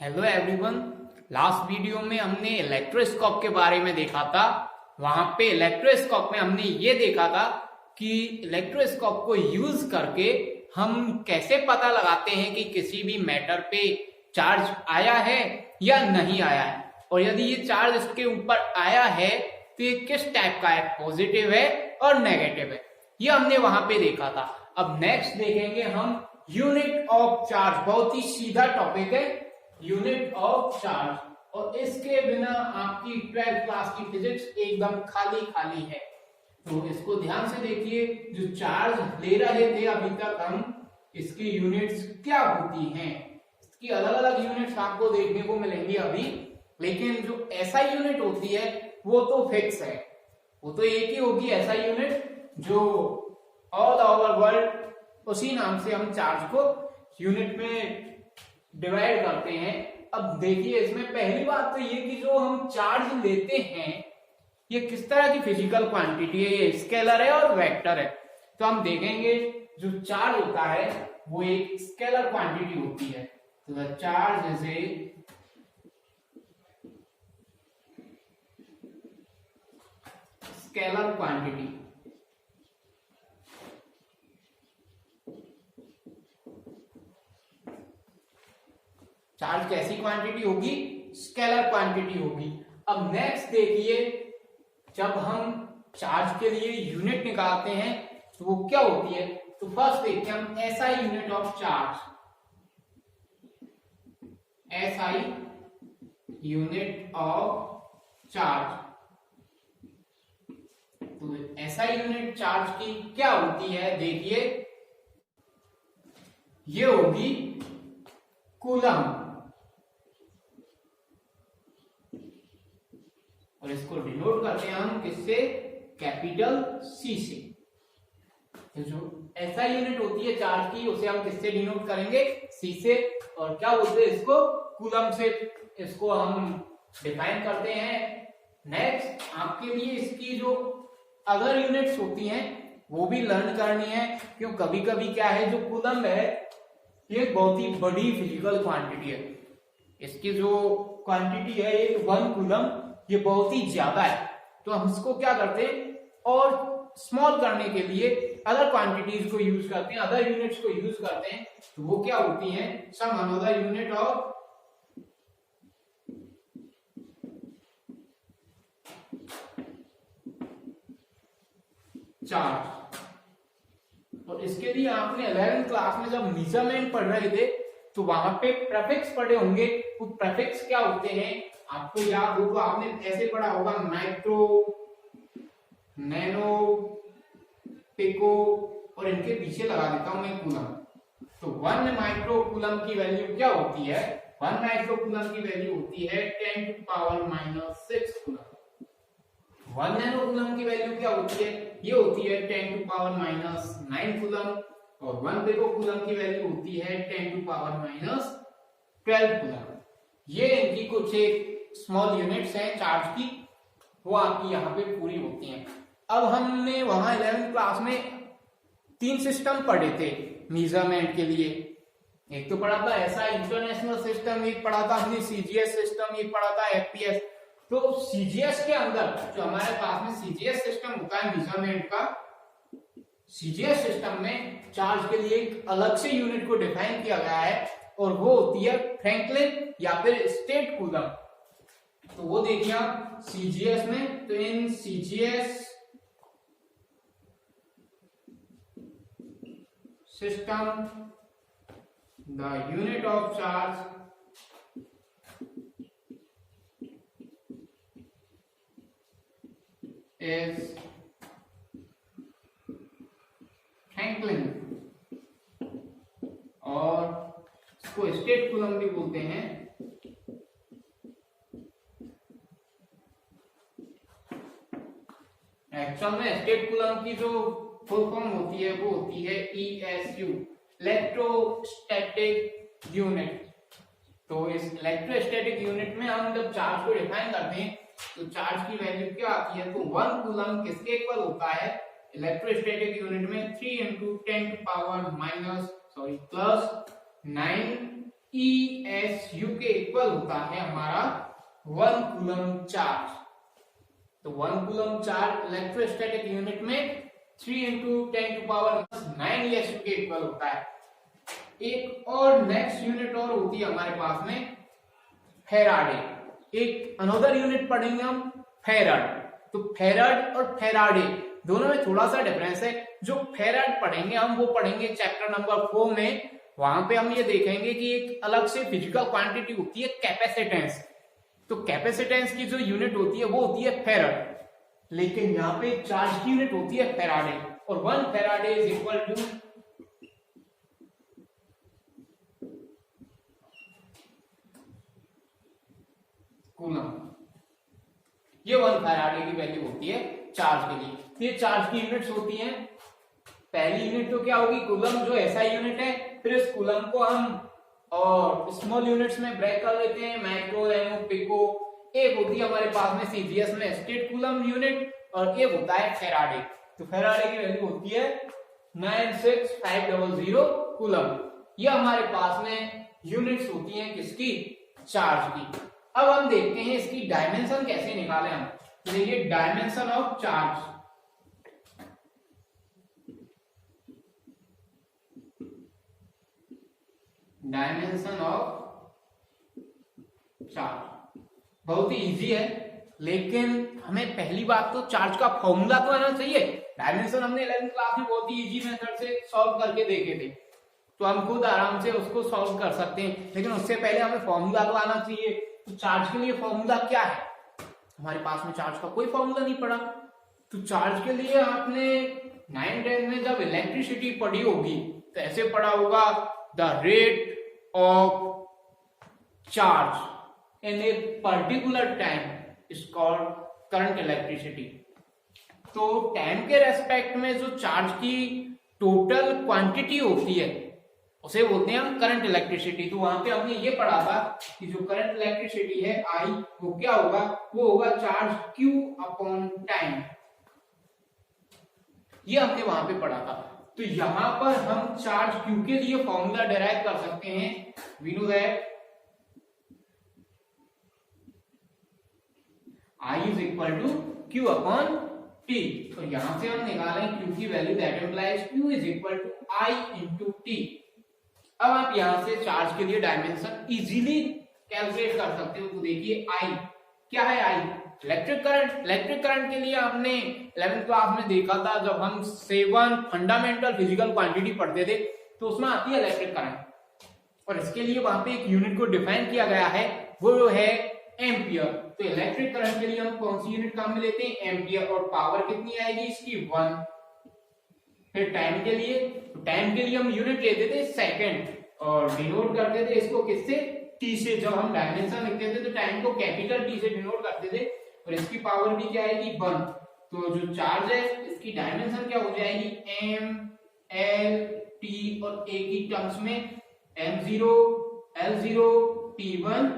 Hello everyone. Last video में हमने electroscope के बारे में देखा था। वहां पे इलेक्ट्रोस्कोप में हमने ये देखा था कि इलेक्ट्रोस्कोप को यूज करके हम कैसे पता लगाते हैं कि किसी भी मैटर पे चार्ज आया है या नहीं आया है, और यदि ये चार्ज इसके ऊपर आया है तो ये किस टाइप का है, पॉजिटिव है और नेगेटिव है। ये हमने वहां पे देखा था। अब नेक्स्ट देखेंगे हम यूनिट ऑफ चार्ज। बहुत ही सीधा टॉपिक है, यूनिट ऑफ चार्ज, और इसके बिना आपकी 12th क्लास की फिजिक्स एकदम खाली खाली है। तो इसको ध्यान से देखिए। जो चार्ज ले रहे थे अभी तक हम, इसकी यूनिट्स क्या होती हैं, इसकी अलग अलग यूनिट्स आपको देखने को मिलेंगी अभी, लेकिन जो ऐसा यूनिट होती है वो तो फिक्स है। वो तो एक ही होगी ऐसा यूनिट जो ऑल ओवर वर्ल्ड उसी नाम से हम चार्ज को यूनिट में डिवाइड करते हैं। अब देखिए, इसमें पहली बात तो ये कि जो हम चार्ज लेते हैं ये किस तरह की फिजिकल क्वांटिटी है, ये स्केलर है और वेक्टर है। तो हम देखेंगे जो चार्ज होता है वो एक स्केलर क्वांटिटी होती है। तो the charge is a scalar quantity. Charge कैसी क्वांटिटी होगी? स्केलर क्वांटिटी होगी। अब नेक्स्ट देखिए, जब हम चार्ज के लिए यूनिट निकालते हैं तो वो क्या होती है। तो फर्स्ट देखते हैं हम SI unit of charge. SI unit of charge. तो एसआई यूनिट चार्ज की क्या होती है, देखिए ये होगी कूलम, और इसको डिनोट करते हैं हम किससे? कैपिटल सी से। तो जो ऐसा यूनिट होती है चार्ज की उसे हम किससे डिनोट करेंगे? सी से। और क्या बोलते हैं इसको? कूलम से। इसको हम डिफाइन करते हैं। नेक्स्ट आपके लिए इसकी जो अदर यूनिट्स होती हैं वो भी लर्न करनी है, क्यों कभी कभी क्या है, जो कूलम है ये बहुत ही बड़ी फिजिकल क्वांटिटी है। इसकी जो क्वांटिटी है ये 1 कूलम, ये बहुत ही ज्यादा है। तो हम इसको क्या करते हैं, और स्मॉल करने के लिए अदर क्वांटिटीज को यूज करते हैं, अदर यूनिट्स को यूज करते हैं। तो वो क्या होती हैं? Some another unit of charge. और इसके लिए आपने 11th क्लास में जब मेजरमेंट पढ़ रहे थे तो वहां पे प्रीफिक्स पढ़े होंगे। वो प्रीफिक्स क्या होते हैं आपको याद हो तो आपने ऐसे पढ़ा होगा, माइक्रो, नैनो, पिको, और इनके पीछे लगा देता हूं मैं कूलम। तो 1 माइक्रो कूलम की वैल्यू क्या होती है? 1 माइक्रो कूलम की वैल्यू होती है 10⁻⁻6 कूलम। 1 नैनो कूलम की वैल्यू क्या होती है? ये होती है 10⁻⁹ कूलम। और 1 पिको कूलम की वैल्यू होती है 10⁻12 कूलम। ये इनकी कुछ एक स्मॉल यूनिट्स हैं चार्ज की, वो आपकी यहाँ पे पूरी होती हैं। अब हमने वहां 11th क्लास में 3 सिस्टम पढ़े थे मेजरमेंट के लिए। एक तो पढ़ा था ऐसा इंटरनेशनल सिस्टम, एक पढ़ा था हमने सीजीएस सिस्टम, एक पढ़ा था एफपीएस। तो सीजीएस के अंदर जो हमारे पास में सीजीएस सिस्टम होता है मेजरमेंट का, सीजीएस सिस्टम में चार्ज के लिए एक अलग से यूनिट को डिफाइन किया गया है, और वो होती है फ्रैंकलिन या फिर स्टेट कूलम। तो वो देखिए आप सीजीएस में, तो in CGS system the unit of charge is Franklin, और इसको स्टेट कूलम भी बोलते हैं। एक्चुअल में स्टेट कूलम की जो फुल फॉर्म होती है वो होती है ESU, इलेक्ट्रोस्टैटिक यूनिट। तो इस इलेक्ट्रोस्टैटिक यूनिट में हम जब चार्ज को डिफाइन करते हैं तो चार्ज की वैल्यू क्या आती है? तो 1 कूलम किसके इक्वल होता है इलेक्ट्रोस्टैटिक यूनिट में? 3 × 10⁻⁻⁻ प्लस 9 ESU के इक्वल होता है हमारा 1 कूलम चार्ज। तो 1 कूलम चार्ज इलेक्ट्रोस्टैटिक यूनिट में 3 × 10⁻⁹ ESU के इक्वल होता है। एक और नेक्स्ट यूनिट और होती है हमारे पास में फेराडे। एक अनदर यूनिट पढ़ेंगे हम फेराड। तो फेराड और फेराडे दोनों में थोड़ा सा डिफरेंस है। जो फेराड पढ़ेंगे हम वो पढ़ेंगे चैप्टर नंबर 4 में। वहां पे हम ये देखेंगे कि एक अलग से फिजिकल क्वांटिटी होती है कैपेसिटेंस। तो कैपेसिटेंस की जो यूनिट होती है वो होती है फेराड, लेकिन यहाँ पे चार्ज की यूनिट होती है फेराडे। और 1 Faraday is equal to coulomb. ये 1 फेराडे की वैल्यू होती है चार्ज के लिए। ये चार्ज की यूनिट्स होती हैं। पहली यूनिट तो क्या होगी, कूलम, जो ऐसा यूनिट है। फिर इस कूलम को हम और स्मॉल यूनिट्स में ब्रेक कर लेते हैं, माइक्रो, एमो, पिको। एक होती है हमारे पास में सीजीएस में स्टेट कूलम यूनिट, और एक होता है फेराडे। तो फेराडे की वैल्यू होती है 96500 कूलम। ये हमारे पास में यूनिट्स होती हैं किसकी, चार्ज की। अब हम देखते हैं इसकी डायमेंशन कैसे निकालें हम। तो देखिए dimension of charge. Dimension of charge बहुत ही इजी है, लेकिन हमें पहली बात तो चार्ज का फॉर्मूला तो आना चाहिए। डायमेंशन हमने 11th क्लास में बहुत ही इजी मेथड से सॉल्व करके देखे थे, तो हम खुद आराम से उसको सॉल्व कर सकते हैं। लेकिन उससे पहले हमें फॉर्मूला तो आना चाहिए। तो चार्ज के लिए फॉर्मूला क्या है, हमारे पास में चार्ज का कोई फॉर्मूला नहीं पड़ा। तो चार्ज के लिए आपने 9th-10th में जब इलेक्ट्रिसिटी पढ़ी होगी तो ऐसे पढ़ा होगा, the rate of charge in a particular time is called current electricity. तो टाइम के रेस्पेक्ट में जो चार्ज की टोटल क्वांटिटी होती है उसे बोलते हैं हम करंट इलेक्ट्रिसिटी। तो वहां पे हमने ये पढ़ा था कि जो करंट इलेक्ट्रिसिटी है आई, वो क्या होगा, वो होगा चार्ज Q अपॉन टाइम। ये हमने वहां पे पढ़ा था। तो यहां पर हम चार्ज Q के लिए फॉर्मूला डिराइव कर सकते हैं। We know that I is equal to Q upon T। तो यहां से हम निकालें Q की value, that implies Q is equal to I into T। अब आप यहां से चार्ज के लिए डायमेंशन इजीली कैलकुलेट कर सकते हो। तो देखिए I क्या है, I electric current. Electric current के लिए हमने 11th क्लास में देखा था, जब हम 7 फंडामेंटल फिजिकल क्वांटिटी पढ़ते थे, तो उसमें आती है इलेक्ट्रिक करंट। और इसके लिए वहां पे एक यूनिट को डिफाइन किया गया है, वो है एम्पियर। तो इलेक्ट्रिक करंट के लिए हम कौन सी यूनिट काम में लेते हैं, एम्पियर। और पावर कितनी आएगी इसकी, 1। फिर टाइम के लिए हम यूनिट लेते थे सेकंड, और डिनोट करते थे इसको किससे, टी से। जब हम डायमेंशन लिखते थे तो टाइम को कैपिटल टी से डिनोट करते थे। और इसकी पावर भी क्या आएगी, 1। तो जो चार्ज है इसकी डायमेंशन क्या हो जाएगी, एम एल टी, और ए की टर्म्स में m0 l0 t1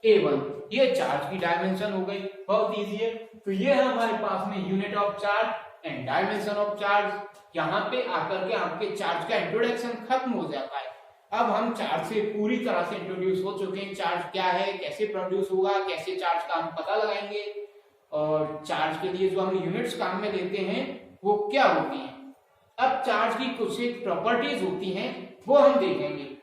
a1। ये चार्ज की डायमेंशन हो गई, बहुत इजी है। तो ये है हमारे पास में unit of charge and dimension of charge. यहाँ पे आकर के आपके चार्ज का इंट्रोडक्शन खत्म हो जाता है। अब हम चार्ज से पूरी तरह से इंट्रोड्यूस हो चुके हैं। चार्ज क्या है, कैसे प्रोड्यूस होगा, कैसे चार्ज का हम पता लगाएंगे, और चार्ज के लिए जो हम यूनिट्स काम में लेते हैं वो क्या होती हैं। अब चार्ज की कुछ एक प्रॉपर्टीज होती हैं वो हम देखेंगे।